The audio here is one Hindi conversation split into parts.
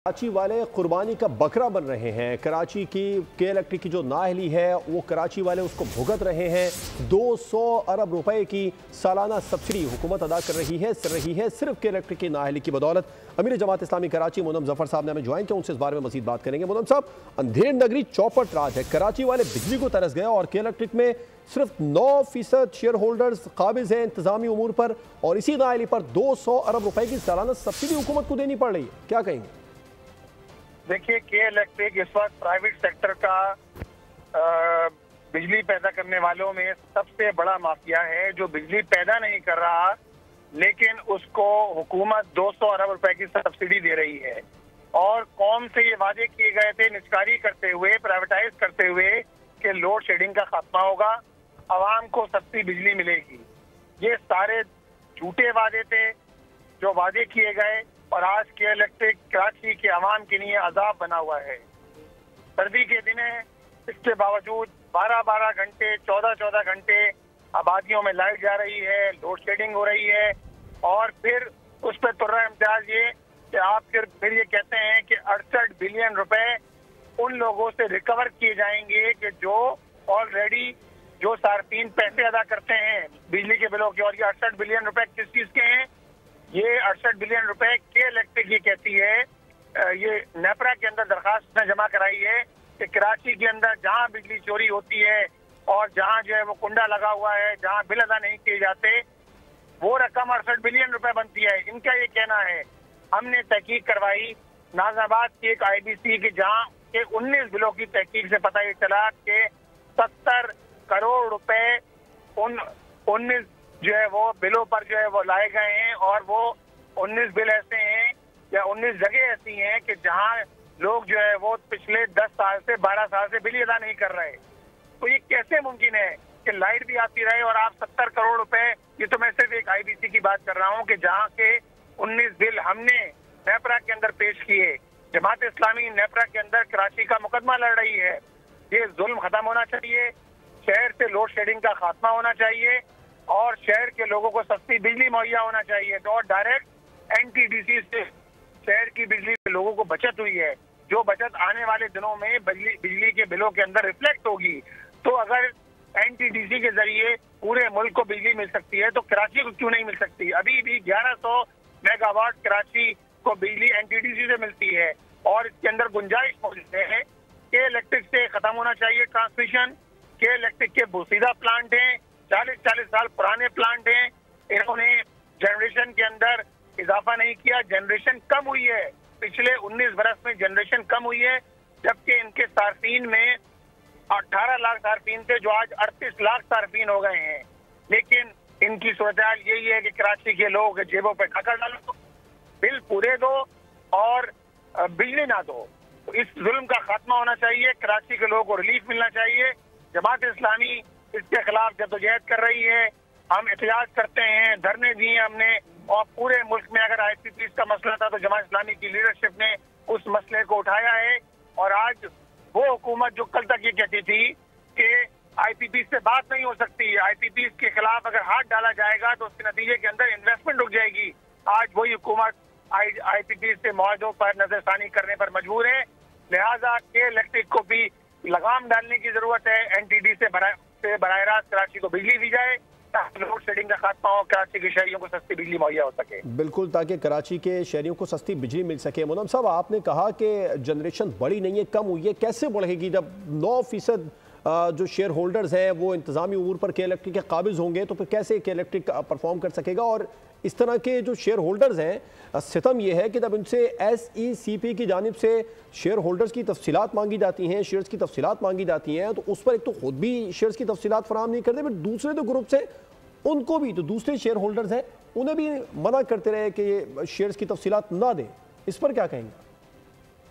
कराची वाले कुर्बानी का बकरा बन रहे हैं। कराची की के-इलेक्ट्रिक की जो नाअहली है वो कराची वाले उसको भुगत रहे हैं। 200 अरब रुपए की सालाना सब्सिडी हुकूमत अदा कर रही है सिर्फ के-इलेक्ट्रिक की नाअहली की बदौलत। अमीर जमात इस्लामी कराची मोनम जफर साहब ने हमें ज्वाइन किया, उनसे इस बारे में मजीद बात करेंगे। मोनम साहब, अंधेर नगरी चौपट राज है, कराची वाले बिजली को तरस गए और के-इलेक्ट्रिक में सिर्फ 9% शेयर होल्डर्स काबिज हैं इंतजामी उमूर पर, और इसी नाअहली पर 200 अरब रुपए की सालाना सब्सिडी हुकूमत को देनी पड़ रही है। क्या कहेंगे? देखिए, के-इलेक्ट्रिक इस वक्त प्राइवेट सेक्टर का बिजली पैदा करने वालों में सबसे बड़ा माफिया है, जो बिजली पैदा नहीं कर रहा लेकिन उसको हुकूमत 200 अरब रुपए की सब्सिडी दे रही है। और कौम से ये वादे किए गए थे निष्कारी करते हुए, प्राइवेटाइज करते हुए कि लोड शेडिंग का खात्मा होगा, आवाम को सस्ती बिजली मिलेगी। ये सारे झूठे वादे थे जो वादे किए गए, और आज के-इलेक्ट्रिक कराची के अवाम के लिए अजाब बना हुआ है। सर्दी के दिन है, इसके बावजूद 12-12 घंटे 14-14 घंटे आबादियों में लाइट जा रही है, लोड शेडिंग हो रही है, और फिर उस पर तुर्रा इम्तियाज ये कि आप फिर ये कहते हैं कि 68 बिलियन रुपए उन लोगों से रिकवर किए जाएंगे कि जो ऑलरेडी जो सार्फिन पैसे अदा करते हैं बिजली के बिलों के। और ये 68 बिलियन रुपए किस चीज के हैं? ये 68 बिलियन रुपए के-इलेक्ट्रिक ये कहती है, ये नेपरा के अंदर दरखास्त ने जमा कराई है कि कराची के अंदर जहां बिजली चोरी होती है और जहां जो है वो कुंडा लगा हुआ है, जहां बिल अदा नहीं किए जाते, वो रकम 68 बिलियन रुपए बनती है। इनका ये कहना है। हमने तहकीक करवाई नाज़ाबाद की एक IBC की, जहाँ के 19 बिलों की तहकीक से पता ये चला कि 70 करोड़ रुपए उन 19 जो है वो बिलों पर जो है वो लाए गए हैं। और वो 19 बिल ऐसे हैं या 19 जगह ऐसी हैं कि जहां लोग जो है वो पिछले 10 साल से 12 साल से बिल अदा नहीं कर रहे। तो ये कैसे मुमकिन है कि लाइट भी आती रहे और आप 70 करोड़ रुपए, ये तो मैं सिर्फ एक IBC की बात कर रहा हूँ कि जहाँ के 19 बिल हमने नेपरा के अंदर पेश किए। जमात इस्लामी नेपरा के अंदर कराची का मुकदमा लड़ रही है। ये जुल्म खत्म होना चाहिए, शहर से लोड शेडिंग का खात्मा होना चाहिए, और शहर के लोगों को सस्ती बिजली मुहैया होना चाहिए। तो और डायरेक्ट NTDC से शहर की बिजली के लोगों को बचत हुई है, जो बचत आने वाले दिनों में बिजली के बिलों के अंदर रिफ्लेक्ट होगी। तो अगर NTDC के जरिए पूरे मुल्क को बिजली मिल सकती है तो कराची को क्यों नहीं मिल सकती? अभी भी 1100 मेगावाट कराची को बिजली NTDC से मिलती है, और इसके अंदर गुंजाइश मौजूद है। के-इलेक्ट्रिक से खत्म होना चाहिए ट्रांसमिशन। के-इलेक्ट्रिक के बोसीदा प्लांट हैं, 40-40 साल पुराने प्लांट हैं, इन्होंने जनरेशन के अंदर इजाफा नहीं किया, जनरेशन कम हुई है। पिछले 19 बरस में जनरेशन कम हुई है, जबकि इनके सार्फिन में 18 लाख सार्फिन थे जो आज 38 लाख सार्फिन हो गए हैं। लेकिन इनकी सूरत यही है कि कराची के लोग जेबों पे ढक्कन डालो, बिल पूरे दो और बिजली ना दो। तो इस जुल्म का खात्मा होना चाहिए, कराची के लोगों को रिलीफ मिलना चाहिए। जमात इस्लामी इसके खिलाफ जद्दोजहद कर रही है, हम एहतजाज करते हैं, धरने दिए हमने, और पूरे मुल्क में अगर IPPs का मसला था तो जमात इस्लामी की लीडरशिप ने उस मसले को उठाया है। और आज वो हुकूमत जो कल तक ये कहती थी कि IPPs से बात नहीं हो सकती, IPPs के खिलाफ अगर हाथ डाला जाएगा तो उसके नतीजे के अंदर इन्वेस्टमेंट रुक जाएगी, आज वही हुकूमत IPPs से मुआहदों पर नजरसानी करने पर मजबूर है। लिहाजा के-इलेक्ट्रिक को भी लगाम डालने की जरूरत है। NTD से बराह रास्त कराची को बिजली दी जाए ताकि लोड शेडिंग का खात्मा हो, कराची के शहरियों को सस्ती बिजली मुहैया हो सके। बिल्कुल, ताकि कराची के शहरियों को सस्ती बिजली मिल सके। मोनम साहब, आपने कहा कि जनरेशन बढ़ी नहीं है, कम हुई है। कैसे बढ़ेगी जब 9% जो शेयर होल्डर्स हैं वो इंतजामी उमूर पर के-इलेक्ट्रिक के काबिज होंगे, तो फिर कैसे के-इलेक्ट्रिक परफॉर्म कर सकेगा? और इस तरह के जो शेयर होल्डर्स हैं, सितम यह है कि जब उनसे SECP की जानिब से शेयर होल्डर्स की तफसीलात मांगी जाती हैं, शेयर्स की तफसीलात मांगी जाती हैं, तो उस पर एक तो खुद भी शेयर्स की तफसीलात फराहम नहीं करते, फिर दूसरे जो ग्रुप से उनको भी, तो दूसरे शेयर होल्डर्स हैं उन्हें भी मना करते रहे कि ये शेयर्स की तफसीलात ना दें। इस पर क्या कहेंगे?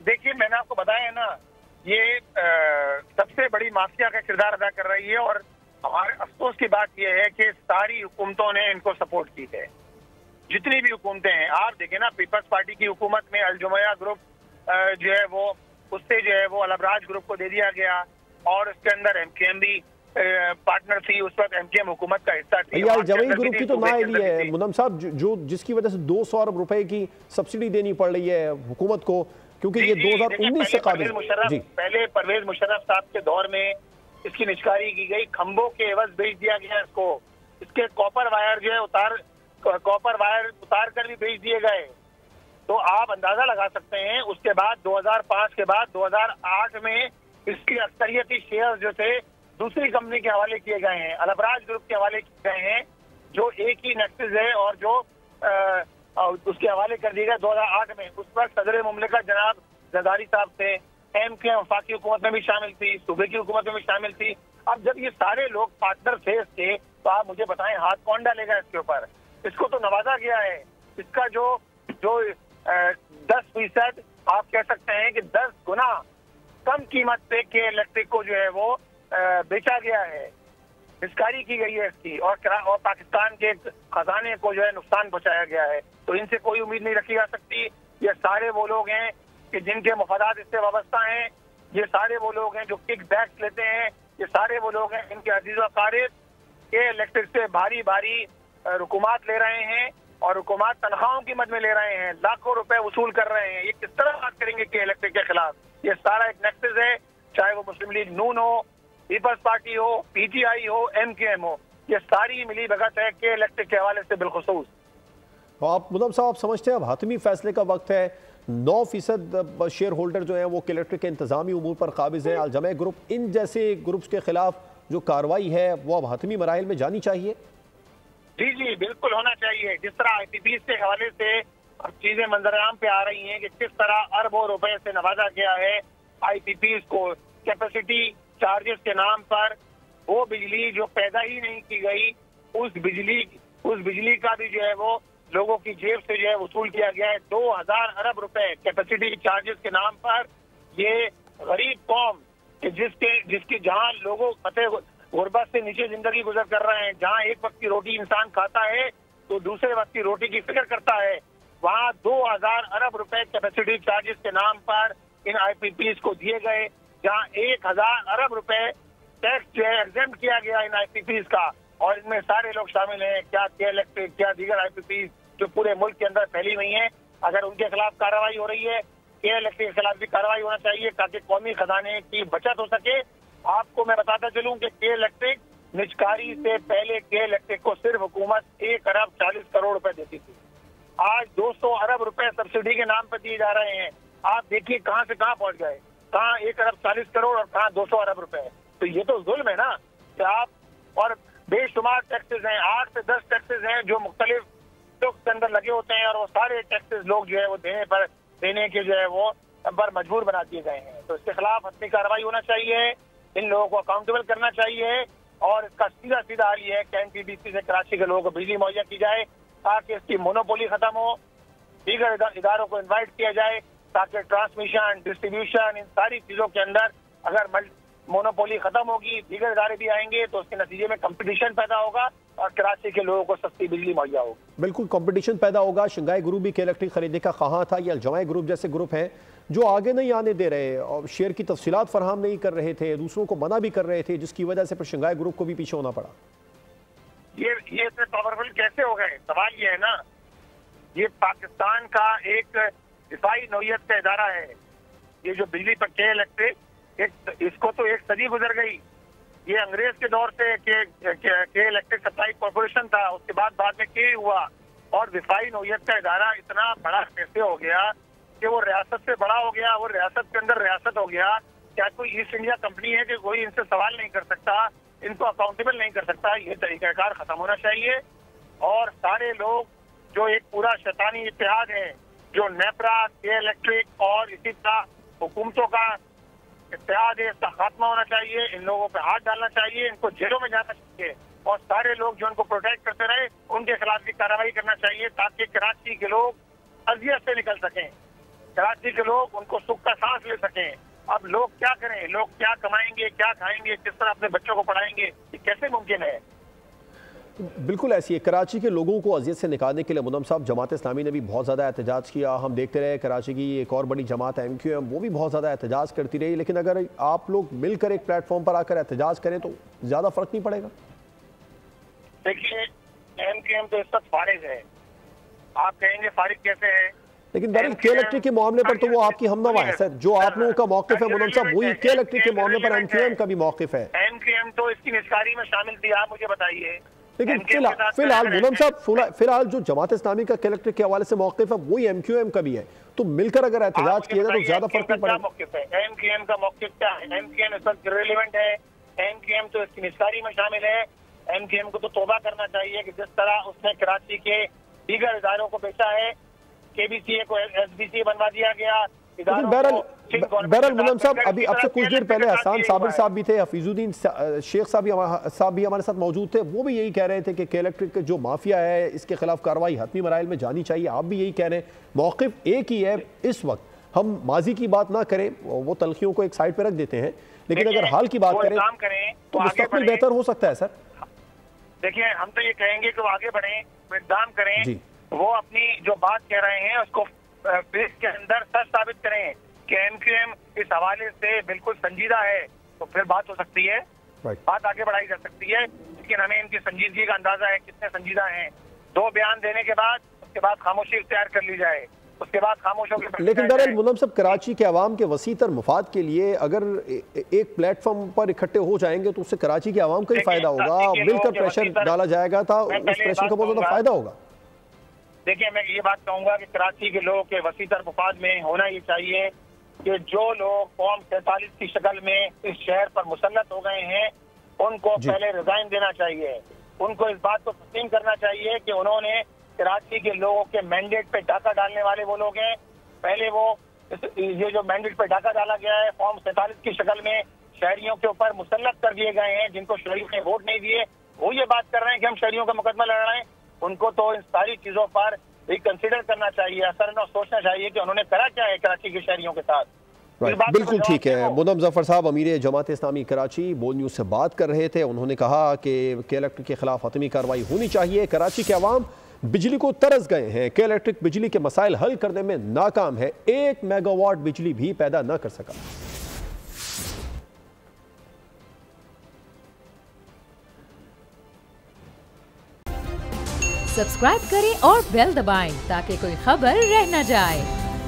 देखिए, मैंने आपको बताया है ना, ये सबसे बड़ी माफिया का किरदार अदा कर रही है। और हमारे अफसोस की बात यह है कि सारी हुकूमतों ने इनको सपोर्ट की है, जितनी भी हुकूमतें हैं। आप देखें ना, पीपल्स पार्टी की हुकूमत में अल-जुमैया ग्रुप जो है वो, उससे जो है वो अल-अबराज ग्रुप को दे दिया गया, और उसके अंदर MKM भी पार्टनर थी। उस वक्त MKM हुकूमत का हिस्सा थी। जमीन ग्रुप की तो नाअहली है मुनम साहब, जो जिसकी वजह से 200 अरब रुपए की सब्सिडी देनी पड़ रही है हुकूमत को। क्योंकि ये 2019 से काबिज जी। पहले परवेज मुशर्रफ साहब के दौर में इसकी निष्कारी की गई, खंभों के एवज बेच दिया गया इसको, इसके कॉपर वायर जो है कॉपर वायर उतार कर भी बेच दिए गए। तो आप अंदाजा लगा सकते हैं उसके बाद 2005 के बाद 2008 में इसकी अक्सरियती शेयर जो थे दूसरी कंपनी के हवाले किए गए हैं, अलबराज ग्रुप के हवाले किए गए हैं, जो एक ही नेक्सिस है और जो उसके हवाले कर दिए गए 2008 में। उस वक्त सदर मुमलिकत जनाब जरदारी साहब थे, एमके वफाकी हुकूमत में भी शामिल थी, सूबे की हुकूमत में भी शामिल थी। अब जब ये सारे लोग पार्टनर थे इसके, तो आप मुझे बताएं हाथ कौन डालेगा इसके ऊपर? इसको तो नवाजा गया है। इसका जो 10% आप कह सकते हैं कि 10 गुना कम कीमत पे के इलेक्ट्रिक को जो है वो बेचा गया है, निष्कारी की गई है इसकी, और पाकिस्तान के खजाने को जो है नुकसान पहुंचाया गया है। तो इनसे कोई उम्मीद नहीं रखी जा सकती। ये सारे वो लोग हैं कि जिनके मफादात इससे वाबस्ता हैं, ये सारे वो लोग हैं जो किक बैक्स लेते हैं, ये सारे वो लोग हैं इनके अजीज व अकारिब के इलेक्ट्रिक से भारी भारी रुकुमात ले रहे हैं और हुकूमत तनख्वाहों की मद में ले रहे हैं, लाखों रुपए वसूल कर रहे हैं। ये किस तरह बात करेंगे कि इलेक्ट्रिक के खिलाफ? ये सारा एक नेक्सस है, चाहे वो मुस्लिम लीग नून हो, पीपल्स पार्टी हो, पीटीआई हो, एमकेएम हो, ये सारी मिली भगत है कि इलेक्ट्रिक के हवाले से बिलखुसूस। आप मुदम साहब, आप समझते हैं अब हातमी फैसले का वक्त है? 9% शेयर होल्डर जो है वो इलेक्ट्रिक के इंतजामी उमूर पर काबिज है। अलजमा ग्रुप, इन जैसे ग्रुप्स के खिलाफ जो कार्रवाई है वो अब हातमी मराइल में जानी चाहिए। जी जी बिल्कुल होना चाहिए। जिस तरह आईपीपीएस के हवाले से अब चीजें मंजराम पे आ रही हैं कि किस तरह अरबों रुपए से नवाजा गया है आईपीपीएस को कैपेसिटी चार्जेस के नाम पर, वो बिजली जो पैदा ही नहीं की गई, उस बिजली का भी जो है वो लोगों की जेब से जो है वसूल किया गया है 2000 अरब रुपए कैपेसिटी चार्जेस के नाम पर। ये गरीब कौम कि जिसकी जहाँ लोगों गुर्बत से नीचे जिंदगी गुजर कर रहे हैं, जहाँ एक वक्त की रोटी इंसान खाता है तो दूसरे वक्त की रोटी की फिक्र करता है, वहाँ 2000 अरब रुपए कैपेसिटी चार्जेस के नाम पर इन आईपीपीएस को दिए गए, जहाँ 1000 अरब रुपए टैक्स जो है एग्जेम्प्ट किया गया इन आईपीपीएस का। और इनमें सारे लोग शामिल हैं, क्या के इलेक्ट्रिक, क्या दीगर आईपीपीएस जो पूरे मुल्क के अंदर फैली हुई हैं। अगर उनके खिलाफ कार्रवाई हो रही है, के इलेक्ट्रिक के खिलाफ भी कार्रवाई होना चाहिए ताकि कौमी खजाने की बचत हो सके। आपको मैं बताता चलूं कि के इलेक्ट्रिक निष्कारी से पहले के इलेक्ट्रिक को सिर्फ हुकूमत 1 अरब 40 करोड़ रुपए देती थी। आज 200 अरब रुपए सब्सिडी के नाम पर दिए जा रहे हैं। आप देखिए कहां से कहां पहुंच गए, कहां 1 अरब 40 करोड़ और कहां 200 अरब रुपए। तो ये तो जुल्म है ना कि आप, और बेशुमार टैक्सेस हैं, 8 से 10 टैक्सेस हैं जो मुख्तलिफ के अंदर लगे होते हैं, और वो सारे टैक्सेस लोग जो है वो देने के जो है वो पर मजबूर बना दिए गए हैं। तो इसके खिलाफ हतमी कार्रवाई होना चाहिए, इन लोगों को अकाउंटेबल करना चाहिए, और इसका सीधा सीधा हल ये है कि एनटीपीसी से कराची के लोगों को बिजली मुहैया की जाए ताकि इसकी मोनोपोली खत्म हो, दीगर इदारों को इन्वाइट किया जाए ताकि ट्रांसमिशन, डिस्ट्रीब्यूशन, इन सारी चीजों के अंदर अगर मोनोपोली खत्म होगी, दीगर इदारे भी आएंगे तो उसके नतीजे में कंपटीशन पैदा होगा और कराची के लोगों को सस्ती बिजली मुहैया होगी। बिल्कुल कंपटीशन पैदा होगा। शंघाई ग्रुप भी के इलेक्ट्रिक खरीदने का कहा था, ये अलजमा ग्रुप जैसे ग्रुप हैं जो आगे नहीं आने दे रहे और शेयर की तफसीलात फराहम नहीं कर रहे थे, दूसरों को मना भी कर रहे थे, जिसकी वजह से फिर शंघाई ग्रुप को भी पीछे होना पड़ा। ये इतने पावरफुल कैसे हो गए? सवाल ये है ना, ये पाकिस्तान का एक दिफाई नौयत का इदारा है। ये जो बिजली पर के इलेक्ट्रिक, इसको तो एक सदी गुजर गई। ये अंग्रेज के दौर से के इलेक्ट्रिक सप्लाई कॉर्पोरेशन था, उसके बाद में के हुआ, और दिफाई नौयत का इदारा इतना बड़ा कैसे हो गया कि वो रियासत से बड़ा हो गया, वो रियासत के अंदर रियासत हो गया। क्या कोई ईस्ट इंडिया कंपनी है कि कोई इनसे सवाल नहीं कर सकता, इनको अकाउंटेबल नहीं कर सकता? ये तरीकाकार खत्म होना चाहिए। और सारे लोग जो एक पूरा शैतानी इत्तेहाद है, जो नेपरा, के इलेक्ट्रिक और इसी तरह हुकूमतों का इत्तेहाद है, इसका खात्मा होना चाहिए। इन लोगों पे हाथ डालना चाहिए, इनको जेलों में जाना चाहिए, और सारे लोग जो इनको प्रोटेक्ट करते रहे उनके खिलाफ भी कार्रवाई करना चाहिए ताकि कराची के लोग अजियत से निकल सकें, कराची के लोग उनको सुख का सांस ले सकें। अब लोग क्या करें, लोग क्या कमाएंगे, क्या खाएंगे, किस तरह अपने बच्चों को पढ़ाएंगे, ये कैसे मुमकिन है? बिल्कुल ऐसी है। कराची के लोगों को अजियत से निकालने के लिए मुनम साहब जमात इस्लामी ने भी बहुत ज़्यादा एहतजाज किया। हम देखते रहे कराची की एक और बड़ी जमात MQM, वो भी बहुत ज़्यादा एहतजाज करती रही। लेकिन अगर आप लोग मिलकर एक प्लेटफॉर्म पर आकर एहतजाज करें तो ज़्यादा फर्क नहीं पड़ेगा। देखिए MQM तो इस वक्त फारिग है। आप कहेंगे फारिग कैसे है? लेकिन बहरहाल के इलेक्ट्रिक के मामले पर तो वो आपकी हमनवा है सर, जो आप लोगों का मौकिफ है मुनम साहब, वही के इलेक्ट्रिक के मामले पर एमक्यूएम का भी मौकिफ है। एमक्यूएम तो इसकी निस्कारी में शामिल थी, आप मुझे बताइए। लेकिन फिलहाल मुनम साहब, फिलहाल जो जमात इस्लामी का के इलेक्ट्रिक के हवाले से मौकिफ है वही एमक्यूएम का भी है, तो मिलकर अगर एहतजाज किया जाए तो ज्यादा फर्क नहीं पड़ेगा। एमक्यूएम का मौकिफ क्या है? एमक्यूएम इस वक्त रिलेवेंट है, एमक्यूएम तो इसकी निस्कारी में शामिल है। एमक्यूएम को तो तौबा करना चाहिए कि जिस तरह उसने कराची के दीगर इदारों को बेचा है, केबीसीए को एसबीसी बनवा दिया गया। बहरहाल मुनम साहब, अभी अब से कुछ देर पहले हसन साबिर साहब भी थे, हफीजुद्दीन शेख साहब भी हमारे साथ मौजूद थे, वो भी यही कह रहे थे कि इलेक्ट्रिक जो माफिया है इसके खिलाफ कार्रवाई हतमी मराइल में जानी चाहिए। आप भी यही कह रहे हैं, मौक़िफ़ एक ही है इस वक्त। हम माजी की बात ना करें, वो तलखियों को एक साइड पर रख देते हैं, लेकिन अगर हाल की बात करें तो मुस्तक़बिल बेहतर हो सकता है सर। देखिए, हम तो ये कहेंगे कि वो आगे बढ़े, इक़दाम करें, वो अपनी जो बात कह रहे हैं उसको प्रेस के अंदर सच साबित करें कि एमक्यूएम इस हवाले से बिल्कुल संजीदा है, तो फिर बात हो सकती है, बात आगे बढ़ाई जा सकती है। लेकिन हमें इनकी संजीदगी का अंदाजा है कितने संजीदा हैं। 2 बयान देने के बाद उसके बाद खामोशी इख्तियार कर ली जाए, उसके बाद खामोश होकर। लेकिन बहरहाल मुनम साहब, कराची के अवाम के वसीतर मफाद के लिए अगर एक प्लेटफॉर्म पर इकट्ठे हो जाएंगे तो उससे कराची के अवाम का ही फायदा होगा, मिलकर प्रेशर डाला जाएगा था, उस प्रेशर का बहुत ज्यादा फायदा होगा। देखिए, मैं ये बात कहूंगा कि कराची के लोगों के वसीतर मफाद में होना ये चाहिए कि जो लोग फॉर्म 47 की शक्ल में इस शहर पर मुसल्लत हो गए हैं उनको पहले रिजाइन देना चाहिए। उनको इस बात को तस्लीम करना चाहिए कि उन्होंने कराची के लोगों के मैंडेट पे डाका डालने वाले वो लोग हैं। पहले वो ये जो मैंडेट पे डाका डाला गया है फॉर्म 47 की शक्ल में शहरियों के ऊपर मुसल्लत कर दिए गए हैं, जिनको शहरियों ने वोट नहीं दिए, वो ये बात कर रहे हैं कि हम शहरियों का मुकदमा लड़ रहे हैं। उनको तो इन सारी चीजों पर रिकंसिडर करना चाहिए, असर न सोचना चाहिए कि उन्होंने करा क्या है कराची के शहरियों के साथ। बिल्कुल ठीक है। मुनम जफर साहब अमीर जमात इस्लामी कराची बोल न्यूज़ से बात कर रहे थे। उन्होंने कहा कि इलेक्ट्रिक के खिलाफ हतमी कार्रवाई होनी चाहिए। कराची के अवाम बिजली को तरस गए हैं। के इलेक्ट्रिक बिजली के मसाइल हल करने में नाकाम है, 1 मेगावाट बिजली भी पैदा न कर सका। सब्सक्राइब करें और बेल दबाएं ताकि कोई खबर रह न जाए।